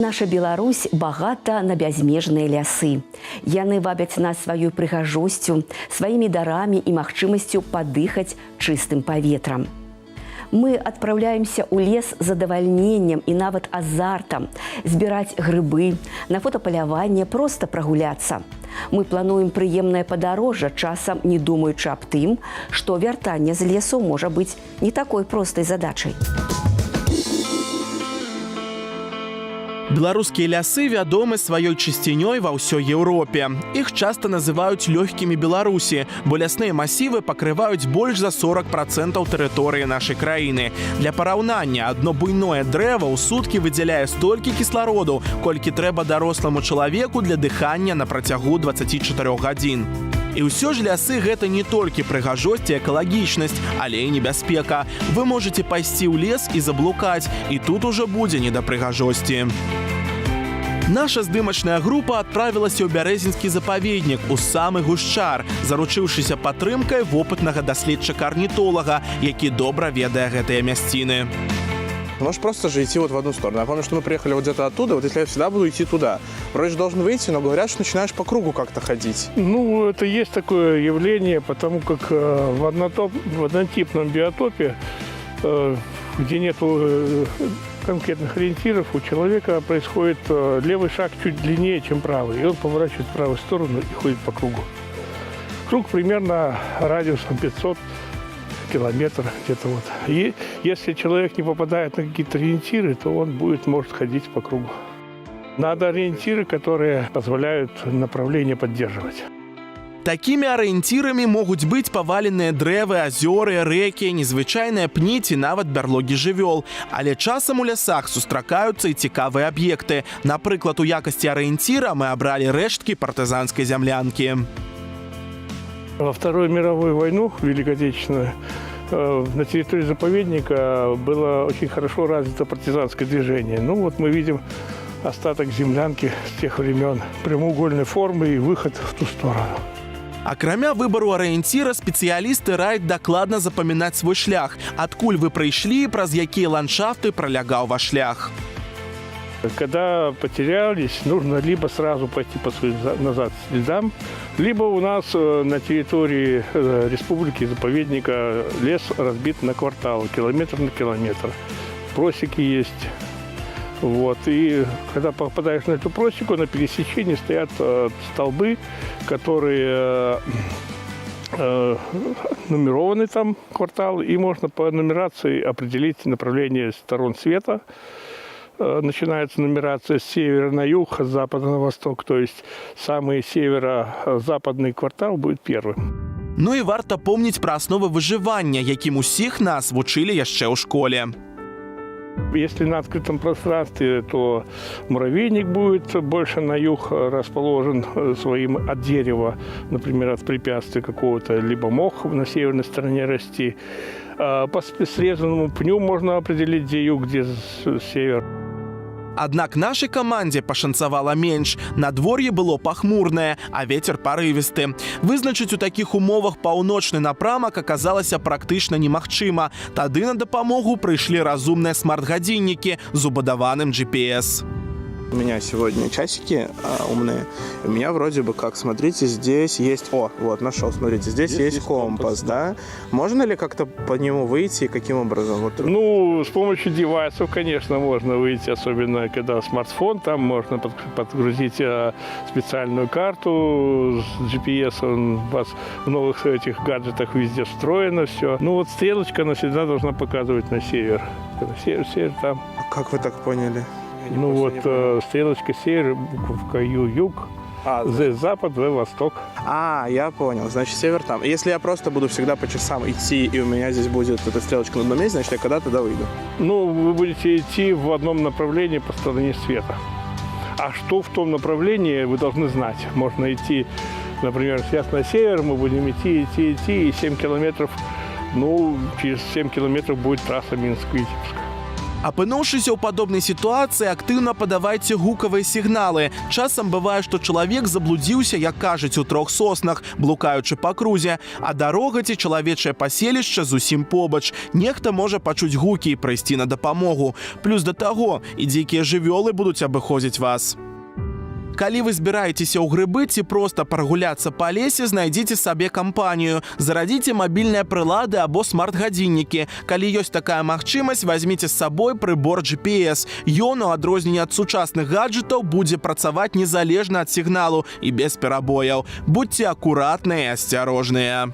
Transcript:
Наша Беларусь багата на бязмежныя лясы. Яны вабяць нас сваёй прыгажосцю, сваімі дарамі і магчымасцю падыхаць чыстым паветрам. Мы адпраўляемся ў лес з задавальненнем і нават азартам, збіраць грыбы, на фотапаляванне, проста прагуляцца. Мы плануем прыемнае падарожжа, часам не думаючы аб тым, што вяртанне з лесу можа быць не такой простай задачай. Беларускія лясы вядомы сваёй чысцінёй ва ўсёй Еўропе. Іх часта называюць лёгкімі Беларусі, бо лясныя масівы пакрываюць больш за 40% тэрыторыі нашай краіны. Для параўнання, адно буйное дрэва ў суткі выдзяляе столькі кіслароду, колькі трэба даросламу чалавеку для дыхання на працягу 24 гадзін. І ўсё ж лясы гэта не толькі прыгажосць і экалагічнасць, але і небяспека. Вы можаце пайсці ў лес і заблукаць, і тут ужо будзе не да прыгажосці. Наша здымачная група адправілася ў бярэзінскі запаведнік у самы гушчар, заручыўшыся падтрымкай вопытнага даследчыка-арнітолага, які добра ведае гэтыя мясціны. Можешь просто же идти вот в одну сторону. Я помню, что мы приехали вот где-то оттуда, вот если я всегда буду идти туда. Вроде должен выйти, но говорят, что начинаешь по кругу как-то ходить. Ну, это есть такое явление, потому как в однотипном биотопе, где нет конкретных ориентиров, у человека происходит левый шаг чуть длиннее, чем правый. И он поворачивает в правую сторону и ходит по кругу. Круг примерно радиусом 500 километр где-то вот. И если человек не попадает на какие-то ориентиры, то он может ходить по кругу. Надо ориентиры, которые позволяют направление поддерживать. Такімі арыенцірамі могуць быць паваленыя дрэвы, азёры, рэкі, незвычайныя пні ці нават бярлогі жывёл. Але часам у лясах сустракаюцца і цікавыя аб'екты. Напрыклад, у якасці арыенціра мы абралі рэшткі партызанскай зямлянкі. Во Вторую мировую войну, Великую Отечественную, на территории заповедника было очень хорошо развито партизанское движение. Ну вот мы видим остаток землянки с тех времен, прямоугольной формы и выход в ту сторону. Акрамя выбару арыенціра, спецыялісты раяць дакладна запамінаць свой шлях, адкуль вы прыйшлі, праз якія ландшафты пролягаў ваш шлях. Когда потерялись, нужно либо сразу пойти по своим назад следам, либо у нас на территории республики, заповедника лес разбит на кварталы, километр на километр. Просеки есть. Вот. И когда попадаешь на эту просеку, на пересечении стоят столбы, которые нумерованы там кварталы, и можно по нумерации определить направление сторон света. Начинается нумерация с севера на юг, с запада на восток. То есть самый северо-западный квартал будет первым. Ну і варта помніць пра асновы выжывання, якім усіх нас вучылі яшчэ ў школе. Если на открытом пространстве, то муравейник будет больше на юг расположен своим от дерева, например, от препятствия какого-то, либо мох на северной стороне расти. По срезанному пню можно определить, где юг, где север. Аднак нашай камандзе пашанцавала менш. Надвор'е было пахмурнае, а вецер парывісты. Вызначыць у такіх умовах паўночны напрамак аказалася практычна немагчыма. Тады на дапамогу прыйшлі разумныя смарт-гадзіннікі з убудаваным GPS. У меня сегодня часики умные. У меня вроде бы как, смотрите, здесь есть... О, вот, нашел, смотрите, здесь есть компас, да? Можно ли как-то по нему выйти и каким образом? Вот. Ну, с помощью девайсов, конечно, можно выйти, особенно когда смартфон, там можно подгрузить специальную карту с GPS, у вас в новых этих гаджетах везде встроено все. Ну, вот стрелочка, она всегда должна показывать на север. Север там. А как вы так поняли? Ну вот стрелочка север, буковка юг, З запад, В восток. Я понял. Значит, север там. Если я просто буду всегда по часам идти, и у меня здесь будет эта стрелочка на одном месте, значит, я когда-то выйду. Ну, вы будете идти в одном направлении по стороне света. А что в том направлении, вы должны знать. Можно идти, например, сейчас на север, мы будем идти, и 7 километров, ну, через 7 километров будет трасса Минск-Витебск. Апынуўшыся ў падобнай сітуацыі, актыўна падавайце гукавыя сігналы. Часам бывае, што чалавек заблудзіўся, як кажуць, у 3 соснах, блукаючы па крузе, а дарога ці чалавечае паселішча зусім побач. Нехта можа пачуць гукі і прыйсці на дапамогу. Плюс да таго, і дзікія жывёлы будуць абыходзіць вас. Калі вы збіраецеся ў грыбы ці проста прагуляцца па лесе, знайдзіце сабе кампанію. Зарадзіце мабільныя прылады або смарт-гадзіннікі. Калі ёсць такая магчымасць, вазьміце з сабой прыбор GPS. Ён, у адрозненне ад сучасных гаджетаў, будзе працаваць незалежна ад сігналу і без перабояў. Будьце акуратныя і асцярожныя.